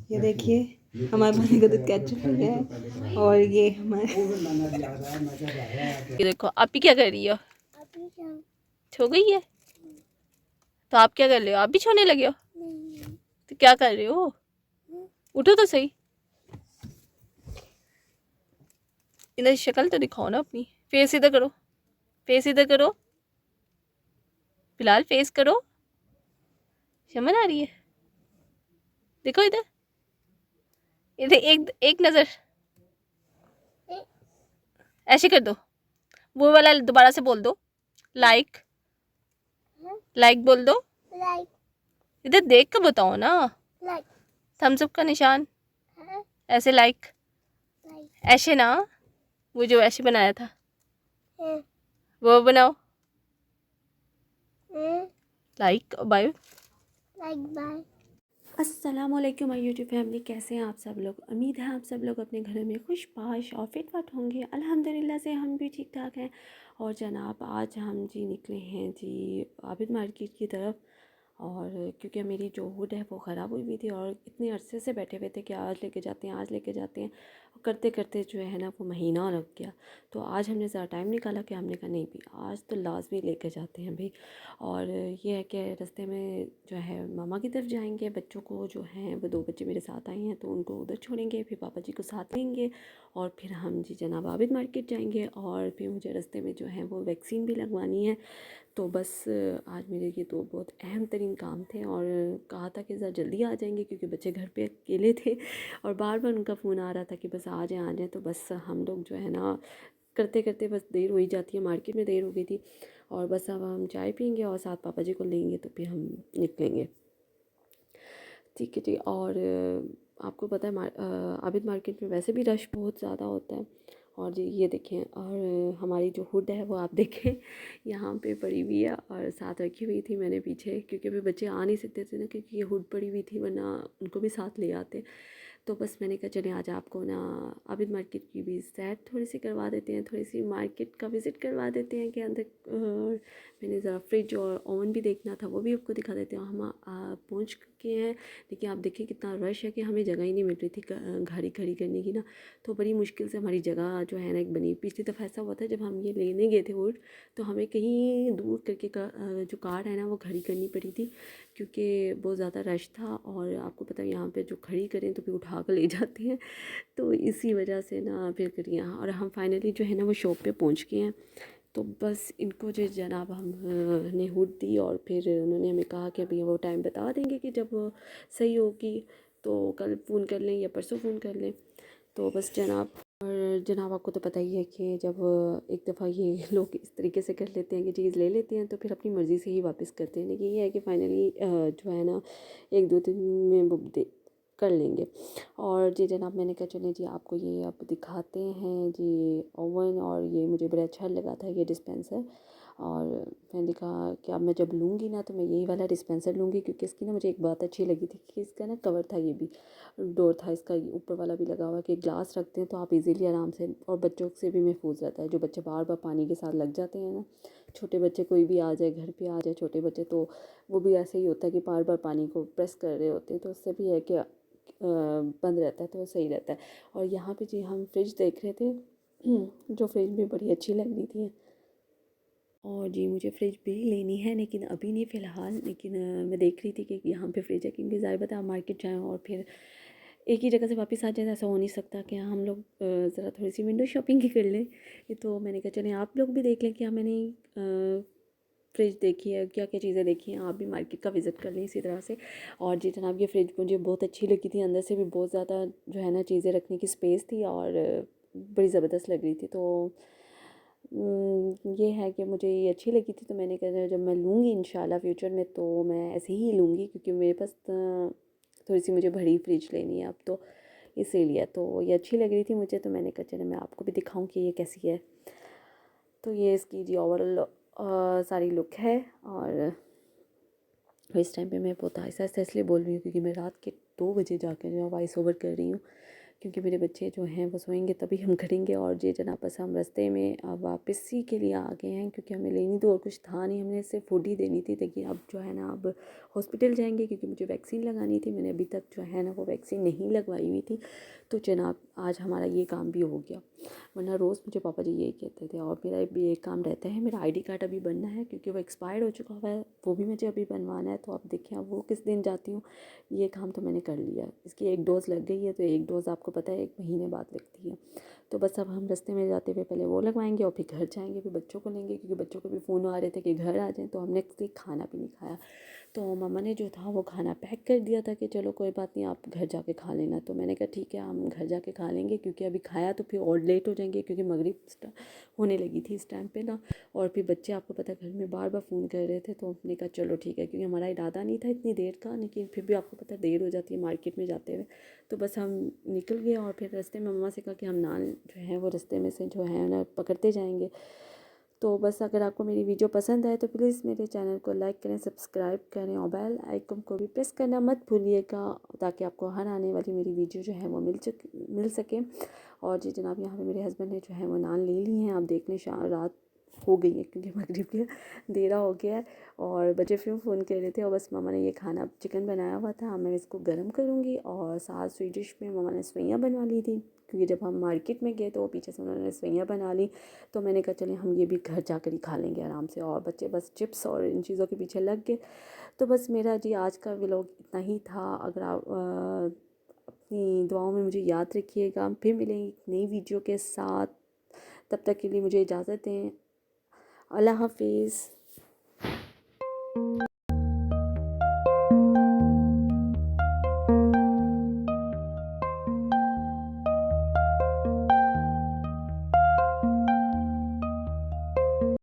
ये देखिए हमारे पास का दूध केचप है और ये हमारे ये देखो आप ही क्या कर रही हो? छो गई है तो आप क्या कर रहे हो? आप भी छोने लगे हो? तो क्या कर रहे हो? उठो तो सही, इधर शक्ल तो दिखाओ ना अपनी। फेस इधर करो, फेस इधर करो, फिलहाल फेस करो। शर्म आ रही है? देखो इधर, इधर एक एक नजर ऐसे कर दो। वो वाला दोबारा से बोल दो, लाइक लाइक बोल दो। इधर देख कर बताओ ना। थम्स अप का निशान, ऐसे लाइक, ऐसे ना, वो जो ऐसे बनाया था वो बनाओ। लाइक बाय, अस्सलामुअलैकुम माय यूट्यूब फैमिली, कैसे हैं आप सब लोग? उम्मीद है आप सब लोग अपने घरों में खुशबाश और फिटफाट होंगे। अल्हम्दुलिल्लाह से हम भी ठीक ठाक हैं। और जनाब आज हम जी निकले हैं जी आबिद मार्केट की तरफ। और क्योंकि मेरी जो हुड है वो ख़राब हुई हुई थी और इतने अरसे से बैठे हुए थे कि आज लेके जाते हैं, आज लेके जाते हैं, और करते करते जो है ना वो महीना लग गया। तो आज हमने ज़रा टाइम निकाला कि हमने कहा नहीं भी आज तो लाजमी लेके जाते हैं भाई। और ये है कि रास्ते में जो है मामा की तरफ जाएंगे, बच्चों को जो हैं वो 2 बच्चे मेरे साथ आए हैं तो उनको उधर छोड़ेंगे, फिर पापा जी को साथ लेंगे और फिर हम जी जनाब आबिद मार्केट जाएंगे। और फिर मुझे रास्ते में जो है वो वैक्सीन भी लगवानी है। तो बस आज मेरे ये तो बहुत अहम तरीन काम थे और कहा था कि ज़रा जल्दी आ जाएंगे क्योंकि बच्चे घर पे अकेले थे और बार बार उनका फ़ोन आ रहा था कि बस आ जाएं आ जाएं। तो बस हम लोग जो है ना करते करते बस देर हो ही जाती है, मार्केट में देर हो गई थी। और बस अब हम चाय पियेंगे और साथ पापा जी को लेंगे तो फिर हम निकलेंगे। ठीक है जी। और आपको पता है आबिद मार्केट में वैसे भी रश बहुत ज़्यादा होता है। और जी ये देखें, और हमारी जो हुड है वो आप देखें यहाँ पे पड़ी हुई है और साथ रखी हुई थी मैंने पीछे, क्योंकि अभी बच्चे आ नहीं सकते थे ना क्योंकि ये हुड पड़ी हुई थी, वरना उनको भी साथ ले आते। तो बस मैंने कहा चलें आज आपको ना आबिद मार्केट की भी सैर थोड़ी सी करवा देते हैं, थोड़ी सी मार्केट का विज़िट करवा देते हैं कि अंदर मैंने ज़रा फ्रिज और ओवन भी देखना था वो भी आपको दिखा देते हैं। हम पहुँच चुके हैं, लेकिन आप देखिए कितना रश है कि हमें जगह ही नहीं मिल रही थी गाड़ी खड़ी करने की ना। तो बड़ी मुश्किल से हमारी जगह जो है ना एक बनी। पिछली दफ़ा ऐसा हुआ था जब हम ये लेने गए थे वोट, तो हमें कहीं दूर करके जो कार है ना वो खड़ी करनी पड़ी थी क्योंकि बहुत ज़्यादा रश था। और आपको पता है यहाँ पे जो खड़ी करें तो फिर उठा कर ले जाते हैं, तो इसी वजह से ना फिर कर यहाँ। और हम फाइनली जो है ना वो शॉप पे पहुँच गए हैं। तो बस इनको जो जनाब हम ने हुड दी और फिर उन्होंने हमें कहा कि अभी वो टाइम बता देंगे कि जब सही होगी तो कल फ़ोन कर लें या परसों फ़ोन कर लें। तो बस जनाब, और जनाब आपको तो पता ही है कि जब एक दफ़ा ये लोग इस तरीके से कर लेते हैं कि चीज़ ले लेते हैं तो फिर अपनी मर्ज़ी से ही वापस करते हैं। लेकिन ये है कि फ़ाइनली जो है ना 1-2 दिन में बुक दे कर लेंगे। और जी जनाब मैंने कहा चलें जी आपको ये अब दिखाते हैं जी ओवन। और ये मुझे बड़ा अच्छा लगा था ये डिस्पेंसर, और मैंने कहा कि अब मैं जब लूँगी ना तो मैं यही वाला डिस्पेंसर लूँगी क्योंकि इसकी ना मुझे एक बात अच्छी लगी थी कि इसका ना कवर था, ये भी डोर था इसका, ये ऊपर वाला भी लगा हुआ कि ग्लास रखते हैं तो आप इजीली आराम से, और बच्चों से भी महफूज रहता है। जो बच्चे बार बार पानी के साथ लग जाते हैं ना, छोटे बच्चे कोई भी आ जाए घर पे आ जाए छोटे बच्चे, तो वो भी ऐसे ही होता है कि बार बार पानी को प्रेस कर रहे होते हैं, तो उससे भी है कि बंद रहता है तो सही रहता है। और यहाँ पे जी हम फ्रिज देख रहे थे जो फ्रिज भी बड़ी अच्छी लग रही थी। और जी मुझे फ्रिज भी लेनी है लेकिन अभी नहीं फ़िलहाल, लेकिन मैं देख रही थी कि यहाँ पे फ्रिज है क्योंकि ज़ाहिर बात है आप मार्केट जाएँ और फिर एक ही जगह से वापस आ जाए, ऐसा हो नहीं सकता कि हम लोग ज़रा थोड़ी सी विंडो शॉपिंग ही कर लें। ये तो मैंने कहा चलें आप लोग भी देख लें कि हाँ मैंने फ्रिज देखी है, क्या क्या चीज़ें देखी हैं, आप भी मार्केट का विज़िट कर लें इसी तरह से। और जी जनाब ये फ्रिज मुझे बहुत अच्छी लगी थी, अंदर से भी बहुत ज़्यादा जो है ना चीज़ें रखने की स्पेस थी और बड़ी ज़बरदस्त लग रही थी। तो ये है कि मुझे ये अच्छी लगी थी, तो मैंने कहा जब मैं लूँगी इंशाल्लाह फ्यूचर में तो मैं ऐसे ही लूँगी क्योंकि मेरे पास थोड़ी सी मुझे बड़ी फ्रिज लेनी है अब, तो इसीलिए तो ये अच्छी लग रही थी मुझे, तो मैंने कहा चलो मैं आपको भी दिखाऊं कि ये कैसी है। तो ये इसकी जी ओवरऑल सारी लुक है। और इस टाइम पे मैं बहुत आहिस्ता आहिस्ता इसलिए बोल रही हूँ क्योंकि मैं रात के 2 बजे जाकर जो है वॉइस ओवर कर रही हूँ क्योंकि मेरे बच्चे जो हैं वो सोएंगे तभी हम करेंगे। और जी जनाब बस हम रास्ते में वापसी के लिए आ गए हैं, क्योंकि हमें लेनी तो और कुछ था नहीं, हमने सिर्फ फूड ही देनी थी। देखिए अब जो है ना अब हॉस्पिटल जाएंगे, क्योंकि मुझे वैक्सीन लगानी थी। मैंने अभी तक जो है ना वो वैक्सीन नहीं लगवाई हुई थी। तो जनाब आज हमारा ये काम भी हो गया, वरना रोज़ मुझे पापा जी यही कहते थे। और मेरा भी एक काम रहता है, मेरा आईडी कार्ड अभी बनना है, क्योंकि वो एक्सपायर्ड हो चुका हुआ है, वो भी मुझे अभी बनवाना है। तो आप देखिए अब वो किस दिन जाती हूँ। ये काम तो मैंने कर लिया, इसकी एक डोज़ लग गई है, तो एक डोज़ आपको पता है 1 महीने बाद लगती है। तो बस अब हम रास्ते में जाते हुए पहले वो लगवाएंगे और फिर घर जाएंगे, फिर बच्चों को लेंगे, क्योंकि बच्चों को भी फ़ोन आ रहे थे कि घर आ जाएँ। तो हमने खाना भी नहीं खाया। तो मम्मा ने जो था वो खाना पैक कर दिया था कि चलो कोई बात नहीं, आप घर जाके खा लेना। तो मैंने कहा ठीक है हम घर जाके खा लेंगे, क्योंकि अभी खाया तो फिर और लेट हो जाएंगे, क्योंकि मगरिब होने लगी थी इस टाइम पे ना। और फिर बच्चे आपको पता है घर में बार बार फ़ोन कर रहे थे। तो हमने कहा चलो ठीक है, क्योंकि हमारा इरादा नहीं था इतनी देर का, लेकिन फिर भी आपको पता है देर हो जाती है मार्केट में जाते हुए। तो बस हम निकल गए और फिर रास्ते में मम्मा से कहा कि हम नान जो है वो रास्ते में से जो है ना पकड़ते जाएंगे। तो बस अगर आपको मेरी वीडियो पसंद आए तो प्लीज़ मेरे चैनल को लाइक करें, सब्सक्राइब करें और बेल आइकन को भी प्रेस करना मत भूलिएगा, ताकि आपको हर आने वाली मेरी वीडियो जो है वो मिल सके। और जी जनाब यहाँ पे मेरे हस्बैंड ने जो है वो नान ले ली हैं। आप देख लें रात हो गई है, क्योंकि मगरिब के देरा हो गया है। और बच्चे फिर फ़ोन कर रहे थे, और बस मामा ने ये खाना चिकन बनाया हुआ था, मैं इसको गर्म करूँगी। और साथ स्वीट डिश में मामा ने सेवइयाँ बनवा ली थी, क्योंकि जब हम मार्केट में गए तो वो पीछे से उन्होंने सेवइयाँ बना ली। तो मैंने कहा चलिए हम ये भी घर जाकर ही खा लेंगे आराम से। और बच्चे बस चिप्स और इन चीज़ों के पीछे लग गए। तो बस मेरा जी आज का व्लॉग इतना ही था। अगर आप अपनी दुआओं में मुझे याद रखिएगा। फिर मिलेंगे एक नई वीडियो के साथ, तब तक के लिए मुझे इजाज़त दें। अल्लाह हाफिज़।